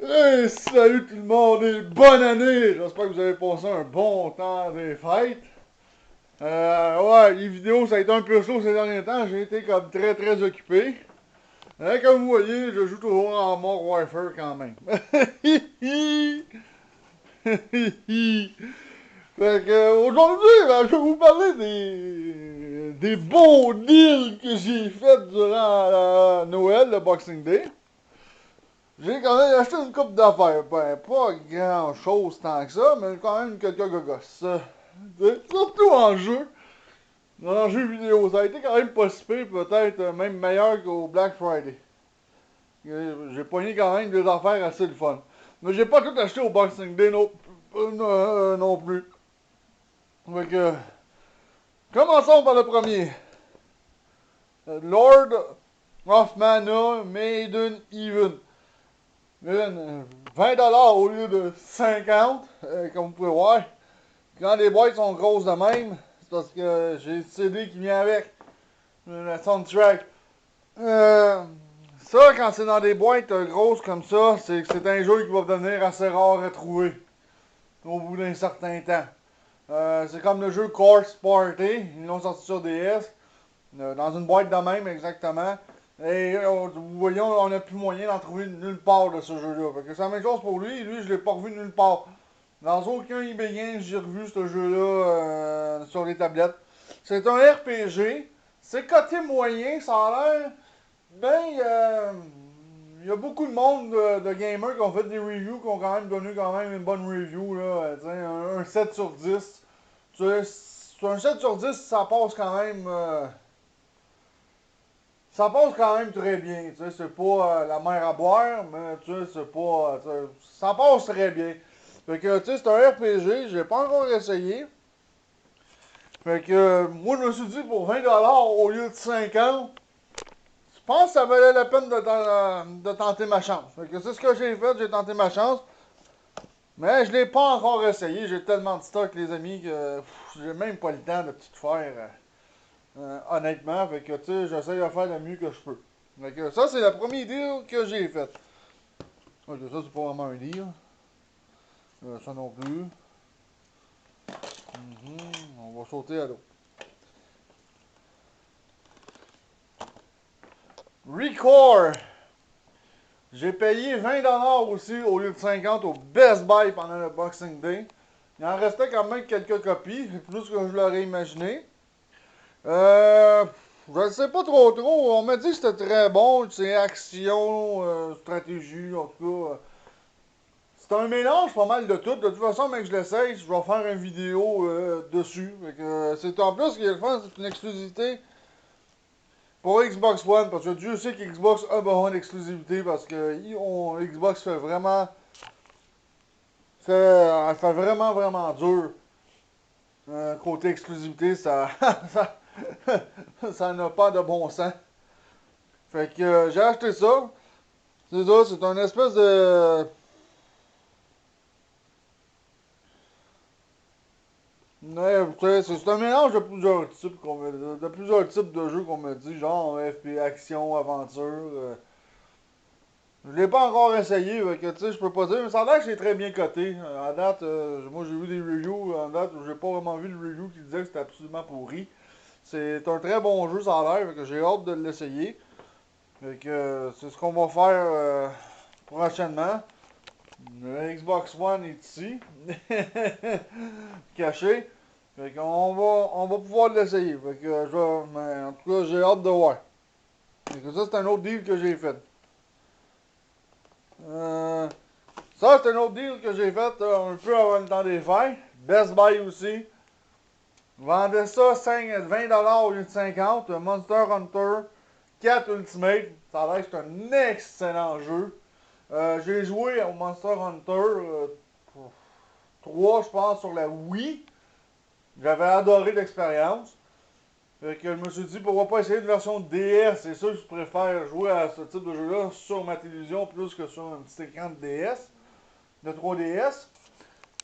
Hey, salut tout le monde et bonne année! J'espère que vous avez passé un bon temps des fêtes. Ouais, les vidéos, ça a été un peu slow ces derniers temps. J'ai été comme très occupé. Comme vous voyez, je joue toujours en mode Warfare quand même. Fait que, aujourd'hui, ben, je vais vous parler des bons deals que j'ai fait durant Noël, le Boxing Day. J'ai quand même acheté une coupe d'affaires. Ben, pas grand chose tant que ça, mais quand même quelques gogos. Surtout en jeu. En jeu vidéo. Ça a été quand même pas si pire, peut-être même meilleur qu'au Black Friday. J'ai pogné quand même des affaires assez de fun. Mais j'ai pas tout acheté au Boxing Day non plus. Fait que, commençons par le premier. Lord of Mana Maiden Even. 20$ au lieu de 50, comme vous pouvez voir. Quand les boîtes sont grosses de même, c'est parce que j'ai le CD qui vient avec, la soundtrack. Euh, Ça, quand c'est dans des boîtes grosses comme ça, c'est que c'est un jeu qui va devenir assez rare à trouver au bout d'un certain temps. C'est comme le jeu Course Party, ils l'ont sorti sur DS, dans une boîte de même exactement. Et vous voyez, on n'a plus moyen d'en trouver nulle part de ce jeu-là. C'est la même chose pour lui. Lui, je l'ai pas revu nulle part. Dans aucun eBay Games, j'ai revu ce jeu-là sur les tablettes. C'est un RPG. C'est coté moyen, ça a l'air. Ben, il y a beaucoup de monde de gamers qui ont fait des reviews qui ont quand même donné quand même une bonne review. Là, un 7 sur 10. Sur un 7 sur 10, ça passe quand même. Ça passe quand même très bien. C'est pas la mer à boire, mais c'est pas. Ça passe très bien. Fait que, c'est un RPG, j'ai pas encore essayé. Fait que, moi, je me suis dit, pour 20$ au lieu de 50, je pense que ça valait la peine de tenter ma chance. Fait que c'est ce que j'ai fait, j'ai tenté ma chance. Mais je l'ai pas encore essayé, j'ai tellement de stock, les amis, que j'ai même pas le temps de tout faire, honnêtement. Fait que, j'essaie de faire le mieux que je peux. Fait que, ça, c'est le premier deal que j'ai fait. Ok, ça, c'est pas vraiment un deal. Ça non plus. On va sauter à l'eau. Record! J'ai payé 20$ aussi au lieu de 50 au Best Buy pendant le Boxing Day. Il en restait quand même quelques copies, plus que je l'aurais imaginé. Euh, je ne sais pas trop. On m'a dit que c'était très bon. C'est action, stratégie, en tout cas. C'est un mélange pas mal de tout. De toute façon, mec, je l'essaye. Je vais faire une vidéo dessus. C'est en plus, ce qui est le fun, c'est une exclusivité pour Xbox One, parce que Dieu sait qu'Xbox a besoin d'exclusivité, parce que Xbox fait vraiment. Elle fait vraiment dur. Côté exclusivité, ça, ça n'a pas de bon sens. Fait que j'ai acheté ça. C'est ça, c'est un espèce de. Ouais, c'est un mélange de plusieurs types de plusieurs types de jeux qu'on me dit, genre FP, action, aventure. Je l'ai pas encore essayé, fait que je peux pas dire, mais ça a l'air que c'est très bien coté. À date, moi j'ai vu des reviews, à date, j'ai pas vraiment vu de review qui disait que c'était absolument pourri. C'est un très bon jeu, ça a l'air, fait que j'ai hâte de l'essayer. Fait que c'est ce qu'on va faire prochainement. Le Xbox One est ici, caché. Fait qu'on on va pouvoir l'essayer. Fait que mais en tout cas, j'ai hâte de voir. Fait que ça, c'est un autre deal que j'ai fait. Euh, Ça, c'est un autre deal que j'ai fait un peu avant le temps des fêtes. Best Buy aussi. Vendait ça 20$ au lieu de 50. Monster Hunter 4 Ultimate. Ça a l'air que c'est un excellent jeu. J'ai joué au Monster Hunter 3, je pense, sur la Wii. J'avais adoré l'expérience. Fait que je me suis dit, pourquoi pas essayer une version DS? C'est sûr que je préfère jouer à ce type de jeu-là sur ma télévision plus que sur un petit écran de DS, de 3DS.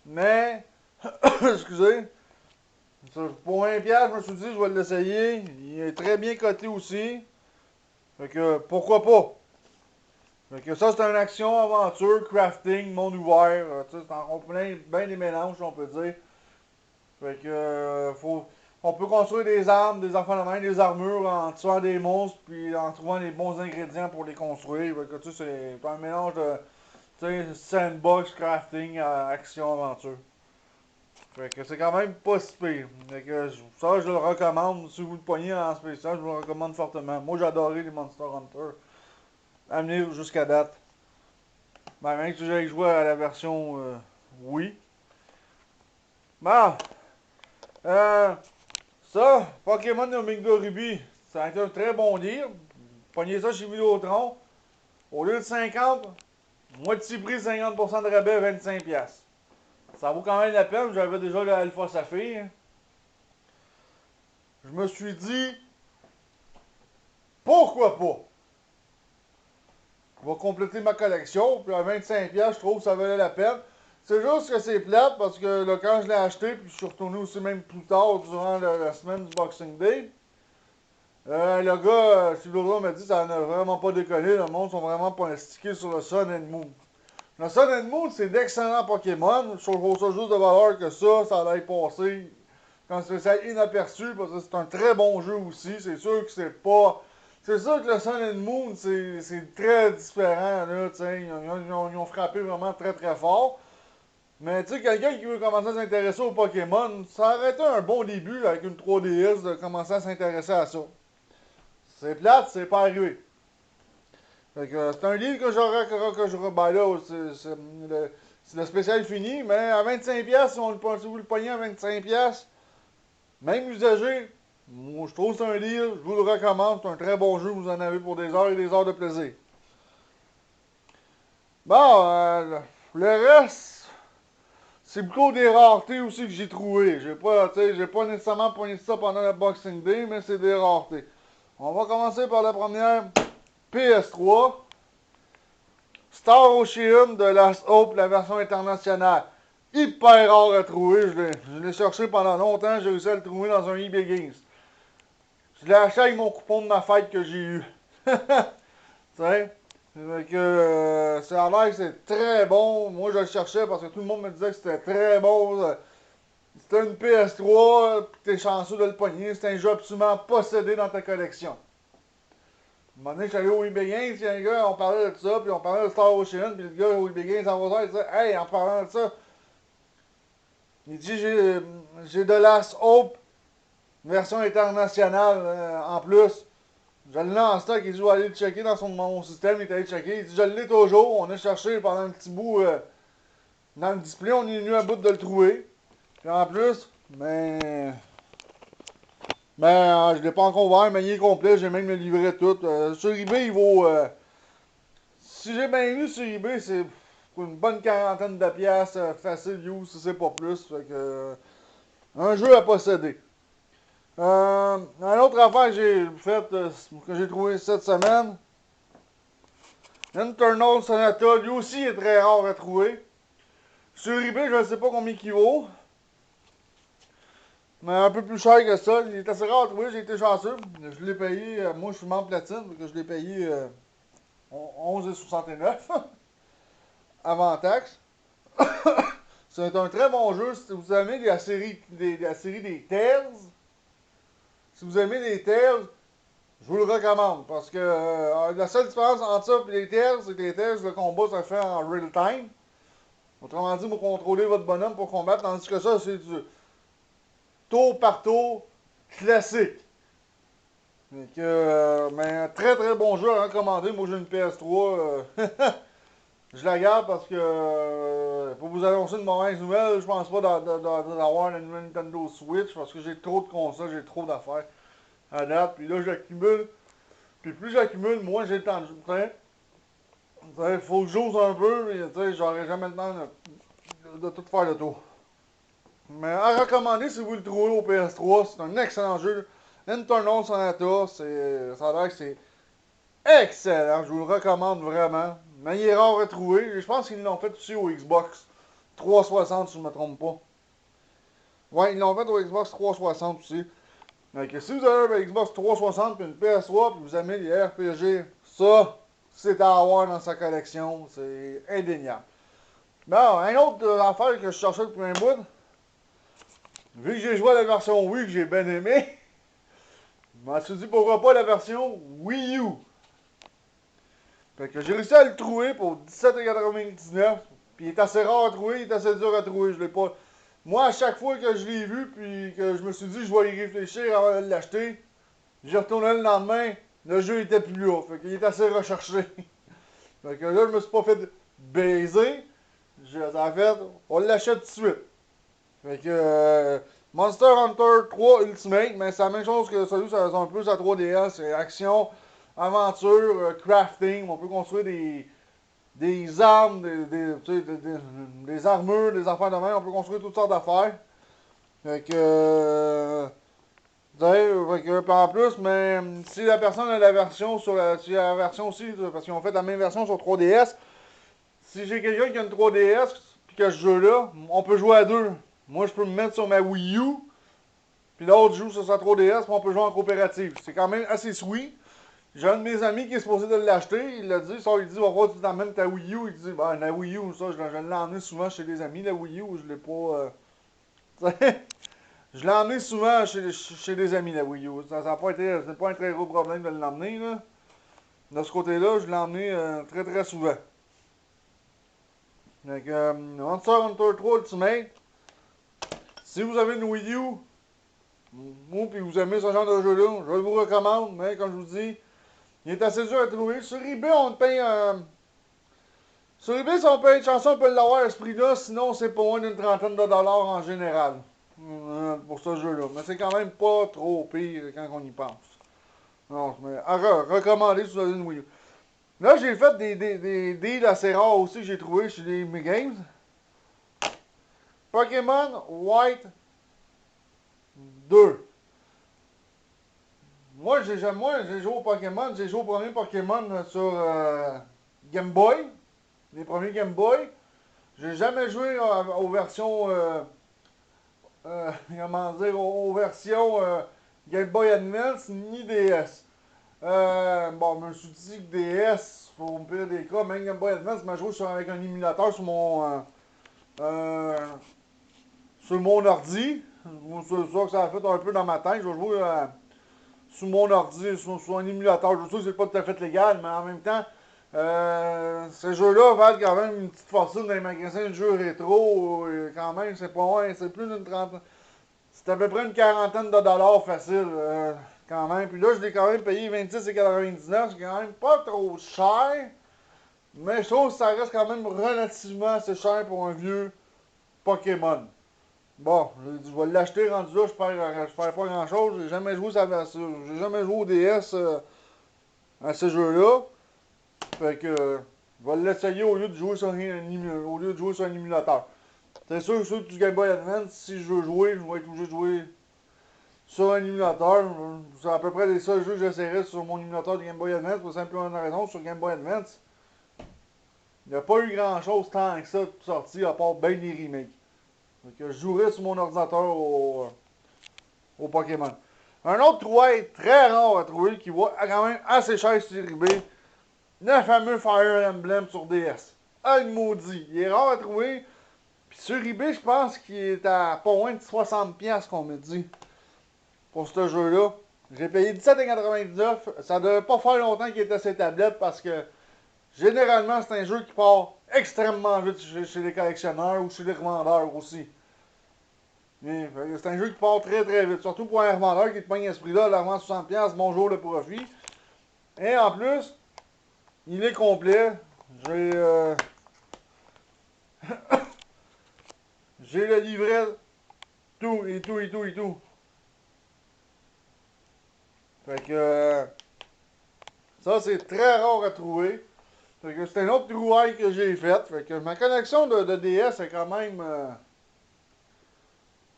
Mais, excusez, pour un piège, je me suis dit, je vais l'essayer. Il est très bien coté aussi. Fait que, pourquoi pas? Fait que ça, c'est une action, aventure, crafting, monde ouvert. On peut bien des mélanges, on peut dire. Fait que, on peut construire des armes, des enfants de main, des armures en tuant des monstres, puis en trouvant les bons ingrédients pour les construire. Fait que, tu sais, c'est un mélange de, tu sais, sandbox, crafting, action, aventure. Fait que c'est quand même pas si pire. Fait que ça, je le recommande. Si vous le pognez en spécial, je vous le recommande fortement. Moi, j'ai adoré les Monster Hunter. Amener jusqu'à date. Ben, même si j'ai joué à la version oui. Bon, euh, ça, Pokémon Omega Ruby, ça a été un très bon livre. Pognez ça chez Vidéotron. Au lieu de 50, moitié prix, 50% de rabais, 25$. Ça vaut quand même la peine, j'avais déjà le Alpha Saphir. Je me suis dit, pourquoi pas? Je vais compléter ma collection, puis à 25$, je trouve que ça valait la peine. C'est juste que c'est plate parce que là, quand je l'ai acheté, puis je suis retourné aussi même plus tard durant la semaine du Boxing Day, le gars, Silvera m'a dit que ça n'a vraiment pas décollé. Le monde sont vraiment pas instiqués sur le Sun and Moon. Le Sun and Moon, c'est d'excellents Pokémon. Je trouve ça juste de valeur que ça allait passer quand c'est inaperçu parce que c'est un très bon jeu aussi. C'est sûr que c'est pas. C'est sûr que le Sun and Moon, c'est très différent. Là, ils ont frappé vraiment très très fort. Mais tu sais, quelqu'un qui veut commencer à s'intéresser aux Pokémon, ça aurait été un bon début avec une 3DS de commencer à s'intéresser à ça. C'est plate, c'est pas arrivé. Fait que c'est un livre que j'aurais. Ben là, c'est le spécial fini, mais à 25$, si vous le pognez à 25$, même usagé, moi je trouve que c'est un livre, je vous le recommande, c'est un très bon jeu, vous en avez pour des heures et des heures de plaisir. Bon, le reste, c'est plutôt des raretés aussi que j'ai trouvé. J'ai pas nécessairement poigné ça pendant le Boxing Day, mais c'est des raretés. On va commencer par la première PS3. Star Ocean de Last Hope, la version internationale. Hyper rare à trouver. Je l'ai cherché pendant longtemps. J'ai réussi à le trouver dans un eBay Games. Je l'ai acheté avec mon coupon de ma fête que j'ai eu. Tu sais? Ça a l'air que c'est très bon. Moi, je le cherchais parce que tout le monde me disait que c'était très bon. C'était une PS3, puis t'es chanceux de le pogner. C'est un jeu absolument possédé dans ta collection. À un moment donné, je suis allé au eBay Games, il y a un gars, on parlait de ça, puis on parlait de Star Ocean, puis le gars au eBay Games en va il disait, hey, en parlant de ça, il dit, j'ai de Last Hope, version internationale en plus. Je l'ai en stock, il dit, je vais aller le checker dans mon système, il est allé checker, il dit, je l'ai toujours, on a cherché pendant un petit bout dans le display, on est venu à bout de le trouver. Puis en plus, je l'ai pas encore ouvert, mais il est complet, j'ai même le livret tout. Sur eBay, il vaut. Si j'ai bien vu sur eBay, c'est pour une bonne quarantaine de piastres, facile use, si c'est pas plus. Fait que, un jeu à posséder. Un autre affaire que j'ai fait, que j'ai trouvé cette semaine, Internal Sonata, lui aussi est très rare à trouver. Sur eBay, je ne sais pas combien il vaut. Mais un peu plus cher que ça. Il est assez rare à trouver, j'ai été chanceux. Je l'ai payé, moi je suis membre platine, donc je l'ai payé 11,69 avant taxe. C'est un très bon jeu. Si vous aimez la série des Tales, si vous aimez les Tales, je vous le recommande. Parce que la seule différence entre ça et les Tales, c'est que les Tales, le combat se fait en real time. Autrement dit, vous contrôlez votre bonhomme pour combattre, tandis que ça, c'est du tour par tour classique. Mais un très très bon jeu à recommander. Moi j'ai une PS3. Je la garde parce que pour vous annoncer une mauvaise nouvelle, je pense pas d'avoir une Nintendo Switch parce que j'ai trop de consoles, j'ai trop d'affaires à date. Puis là j'accumule. Puis plus j'accumule, moins j'ai le temps de jouer. Il faut que j'ose un peu, mais j'aurai jamais le temps de tout faire le tour. Mais à recommander si vous le trouvez au PS3, c'est un excellent jeu. Internal Sonata, ça a l'air que c'est excellent, je vous le recommande vraiment. Mais il est rare à trouver. Je pense qu'ils l'ont fait aussi au Xbox 360 si je ne me trompe pas. Ouais, ils l'ont fait au Xbox 360 aussi. Donc si vous avez un Xbox 360 et une PS3 et vous aimez les RPG, ça, c'est à avoir dans sa collection. C'est indéniable. Bon, un autre affaire que je cherchais depuis un bout. Vu que j'ai joué à la version Wii que j'ai bien aimé, je m'en suis dit pourquoi pas la version Wii U. Fait que j'ai réussi à le trouver pour 17,99$. Puis il est assez rare à trouver, il est assez dur à trouver. Je l'ai pas. Moi, à chaque fois que je l'ai vu, puis que je me suis dit je vais y réfléchir avant de l'acheter, j'ai retourné le lendemain, le jeu était plus là. Fait qu'il est assez recherché. Fait que là, je me suis pas fait baiser. Ça a fait, on l'achète tout de suite. Fait que Monster Hunter 3 Ultimate, mais c'est la même chose que celui, ça ressemble plus à 3DS. C'est action, aventure, crafting. On peut construire des armes, des armures, des affaires de main. On peut construire toutes sortes d'affaires. Fait que, en plus, mais si la personne a la version si la version aussi, parce qu'ils ont fait la même version sur 3DS, si j'ai quelqu'un qui a une 3DS puis que ce jeu-là, on peut jouer à deux. Moi, je peux me mettre sur ma Wii U, puis l'autre joue sur sa 3DS, puis on peut jouer en coopérative. C'est quand même assez sweet. J'ai un de mes amis qui est supposé de l'acheter, il l'a dit, ça, il dit, on va voir, tu t'emmènes ta Wii U. Il dit, ben, la Wii U, ça, je l'ai emmené souvent chez des amis, la Wii U, je l'ai pas. Je l'ai emmené souvent chez des amis, la Wii U. Ça n'a pas été, c'est pas un très gros problème de l'emmener, là. De ce côté-là, je l'ai emmené très très souvent. Donc, Monster Hunter 3 Ultimate, si vous avez une Wii U, moi, puis vous aimez ce genre de jeu-là, je vous recommande, mais comme je vous dis, il est assez dur à trouver. Sur eBay, on te paye sur eBay, si on paye une chanson, on peut l'avoir à ce prix-là, sinon c'est pas moins d'une trentaine de dollars en général. Pour ce jeu-là. Mais c'est quand même pas trop pire quand on y pense. Non, mais recommandé si vous avez une Wii U. Là, j'ai fait des deals assez rares aussi que j'ai trouvé chez les Games. Pokémon White 2. Moi, j'ai joué au Pokémon. J'ai joué au premier Pokémon sur Game Boy. Les premiers Game Boy. J'ai jamais joué aux versions. Comment dire, aux versions Game Boy Advance ni DS. Bon, je me suis dit que DS, pour me pire des cas, même Game Boy Advance m'a joué avec un émulateur euh, sur mon ordi. C'est ça que ça a fait un peu dans ma tête. Je vais jouer sur mon ordi, sur un émulateur. Je sais que c'est pas tout à fait légal, mais en même temps, ces jeux-là valent quand même une petite fortune dans les magasins de jeux rétro. Quand même, c'est pas loin, c'est plus d'une trentaine. C'est à peu près une quarantaine de dollars facile, quand même. Puis là, je l'ai quand même payé 26,99$, c'est quand même pas trop cher. Mais je trouve que ça reste quand même relativement assez cher pour un vieux Pokémon. Bon, je vais l'acheter rendu là, je perds pas grand chose. J'ai jamais joué au DS à ce jeu-là. Fait que je vais l'essayer au lieu de jouer sur un émulateur. C'est sûr que sur du Game Boy Advance, si je veux jouer, je vais être obligé de jouer sur un émulateur. C'est à peu près les seuls jeux que j'essaierai sur mon émulateur de Game Boy Advance, pour simplement une raison, sur Game Boy Advance, il n'y a pas eu grand chose tant que ça de sorti, à part bien des remakes. Donc je jouerai sur mon ordinateur au Pokémon. Un autre trouvaille très rare à trouver, qui va quand même assez cher sur eBay, le fameux Fire Emblem sur DS. Ah, le maudit, il est rare à trouver. Puis sur eBay, je pense qu'il est à pas moins de 60$ qu'on me dit pour ce jeu-là. J'ai payé 17,99$. Ça ne devait pas faire longtemps qu'il était sur les tablettes parce que généralement, c'est un jeu qui part extrêmement vite chez les collectionneurs ou chez les revendeurs aussi. C'est un jeu qui part très très vite. Surtout pour un revendeur qui te pogne à ce prix-là, la vend 60$, bonjour le profit. Et en plus, il est complet. J'ai le livret, tout et tout et tout et tout. Fait que ça, c'est très rare à trouver. Fait que c'est un autre trouvaille que j'ai fait. Fait que ma collection de DS est quand même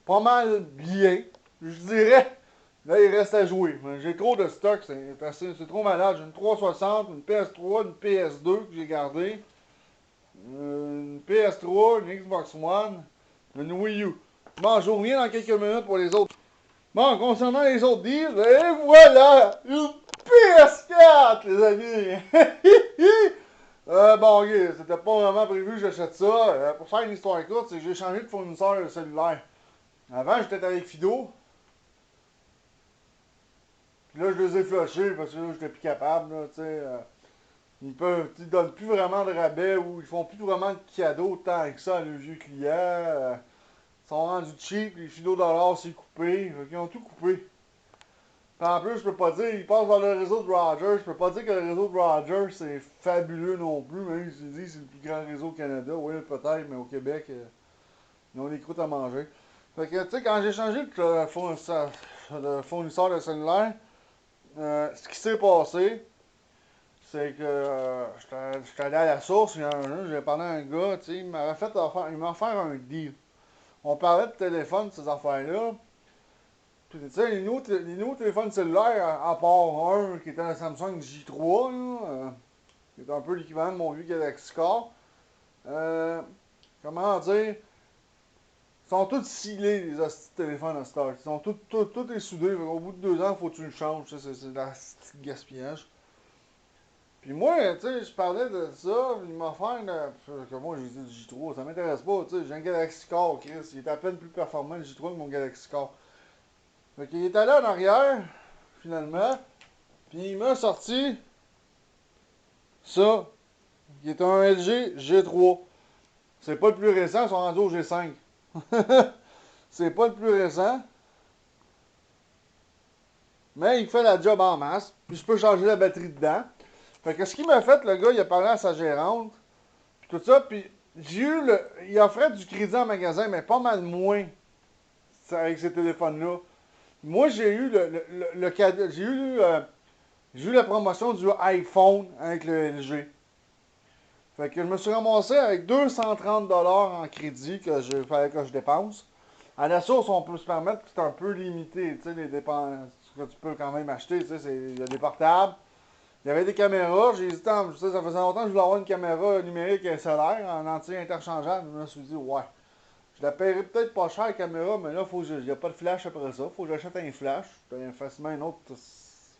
pas mal bien. Je dirais. Là, il reste à jouer. J'ai trop de stock, c'est trop malade. J'ai une 360, une PS3, une PS2 que j'ai gardée, une PS3, une Xbox One, une Wii U. Bon, je reviens dans quelques minutes pour les autres. Bon, concernant les autres deals, et voilà! Une PS4, les amis! Bon, ok, c'était pas vraiment prévu que j'achète ça. Pour faire une histoire courte, c'est que j'ai changé de fournisseur de cellulaire. Avant, j'étais avec Fido. Puis là, je les ai flushés parce que là, j'étais plus capable, là, tu sais. Ils donnent plus vraiment de rabais ou ils font plus vraiment de cadeaux tant que ça à leurs vieux clients. Ils sont rendus cheap, les Fido dollars, c'est coupé. Ils ont tout coupé. Puis en plus, je peux pas dire, ils passent dans le réseau de Rogers. Je peux pas dire que le réseau de Rogers c'est fabuleux non plus. Même si je dis que c'est le plus grand réseau au Canada. Oui, peut-être, mais au Québec, ils ont des croûtes à manger. Fait que, tu sais, quand j'ai changé de fournisseur de cellulaire, ce qui s'est passé, c'est que j'étais allé à la source, j'ai parlé à un gars, tu sais, il m'a offert un deal. On parlait de téléphone, de ces affaires-là. Puis, tu sais, les nouveaux téléphones cellulaires, à part un qui était un Samsung J3, là, qui est un peu l'équivalent de mon vieux Galaxy Core, euh, comment dire, ils sont tous scellés, les hosties de téléphone à cette heure. Ils sont tout est soudé. Au bout de 2 ans, il faut que tu le changes. C'est de la petite gaspillage. Puis moi, tu sais, je parlais de ça, il m'a offert que moi, j'ai dit le J3, ça m'intéresse pas, tu sais, j'ai un Galaxy Core, Chris, il est à peine plus performant le J3 que mon Galaxy Core. Fait qu'il est allé en arrière, finalement, puis il m'a sorti ça, qui est un LG G3. C'est pas le plus récent, ils sont rendus au G5. C'est pas le plus récent, mais il fait la job en masse, puis je peux changer la batterie dedans. Fait que ce qu'il m'a fait, le gars, il a parlé à sa gérante, puis tout ça, puis il offrait du crédit en magasin, mais pas mal moins avec ces téléphones-là. Moi, j'ai eu le cadeau, j'ai eu la promotion du iPhone avec le LG. Fait que je me suis ramassé avec 230$ en crédit que fallait que je dépense. À la source, on peut se permettre que c'est un peu limité, tu sais, les dépenses que tu peux quand même acheter, tu sais, il y a des portables. Il y avait des caméras, j'ai hésité, tu sais, ça faisait longtemps que je voulais avoir une caméra numérique SLR en entier interchangeable. Je me suis dit, ouais, je la paierais peut-être pas cher la caméra, mais là, il n'y a pas de flash après ça. Faut que j'achète un flash. Facilement un autre,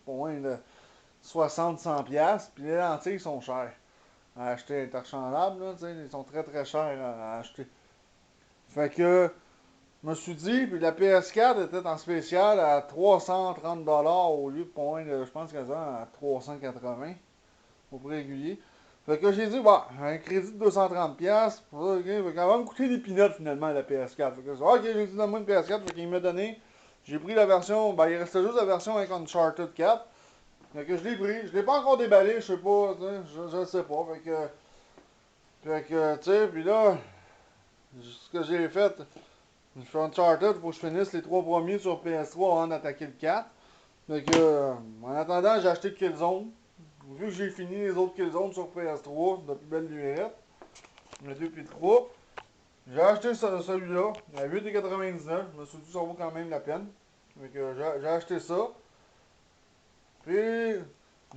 pour moins de 60-100$. Puis les lentilles sont chères à acheter interchangeables, là, tu sais, ils sont très très chers à acheter. Fait que, je me suis dit, puis la PS4 était en spécial à 330$ au lieu de point de, je pense qu'elle est à 380$ au prix régulier. Fait que j'ai dit, bah, un crédit de 230$, okay, fait qu'elle va me coûter des peanuts finalement la PS4. Fait que ok, j'ai dit, donne-moi une PS4, fait qu'il m'a donné. J'ai pris la version, ben il restait juste la version avec Uncharted 4. Fait que je l'ai pris, je l'ai pas encore déballé, je sais pas, je sais pas. Fait que, tu sais, puis là, ce que j'ai fait, je fais Uncharted, faut que je finisse les 3 premiers sur PS3 avant d'attaquer le 4. Fait que, en attendant, j'ai acheté Killzone. Vu que j'ai fini les autres Killzone sur PS3, de plus belle lurette, le 2 puis le 3, j'ai acheté celui-là à 8,99$. Je me suis dit ça vaut quand même la peine. Fait que j'ai acheté ça. Puis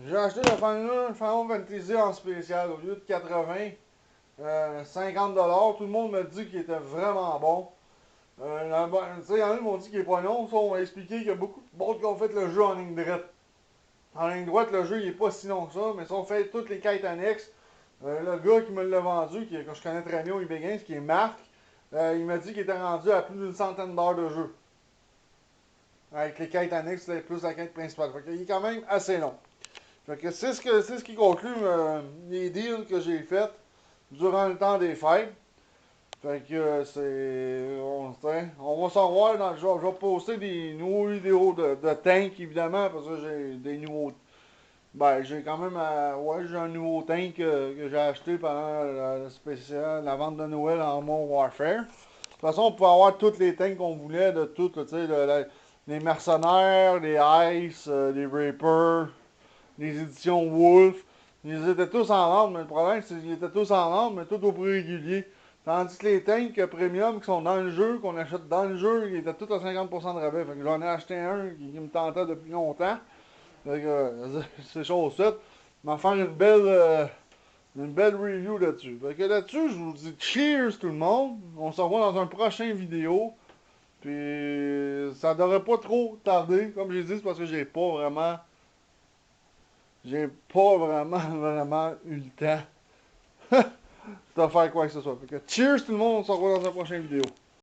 j'ai acheté le Final Fantasy en spécial. Au lieu de 80, 50$. Tout le monde me dit qu'il était vraiment bon. Il y en a qui m'ont dit qu'il est pas long. Ça, on m'a expliqué qu'il y a beaucoup de monde qui ont fait le jeu en ligne droite. En ligne droite, le jeu il est pas si long que ça, mais si on fait toutes les quêtes annexes, le gars qui me l'a vendu, que je connais très bien au eBay Games, qui est Marc, il m'a dit qu'il était rendu à plus d'une centaine d'heures de jeu. Avec les quêtes annexes, plus la quête principale. Fait qu'il est quand même assez long. Fait que c'est ce qui conclut les deals que j'ai faits durant le temps des fêtes. Fait que on va s'en voir dans le jeu. Je vais poster des nouveaux vidéos de tank évidemment parce que j'ai des nouveaux. Ben j'ai quand même ouais j'ai un nouveau tank que j'ai acheté pendant la vente de Noël en Modern Warfare. De toute façon on pouvait avoir tous les tanks qu'on voulait de tout, tu sais, les mercenaires, les Ice, les Reapers, les éditions Wolf. Ils étaient tous en vente, mais le problème c'est qu'ils étaient tous en vente, mais tout au prix régulier. Tandis que les tanks premium qui sont dans le jeu, qu'on achète dans le jeu, ils étaient tous à 50% de rabais. Fait que j'en ai acheté un qui me tentait depuis longtemps. Fait que c'est chose faite. M'en faire une belle review là-dessus. Fait que là-dessus, je vous dis cheers tout le monde. On se revoit dans un prochain vidéo. Puis ça devrait pas trop tarder. Comme j'ai dit, c'est parce que j'ai pas vraiment J'ai pas vraiment eu le temps de faire quoi que ce soit. Fait que cheers tout le monde, on se revoit dans une prochaine vidéo.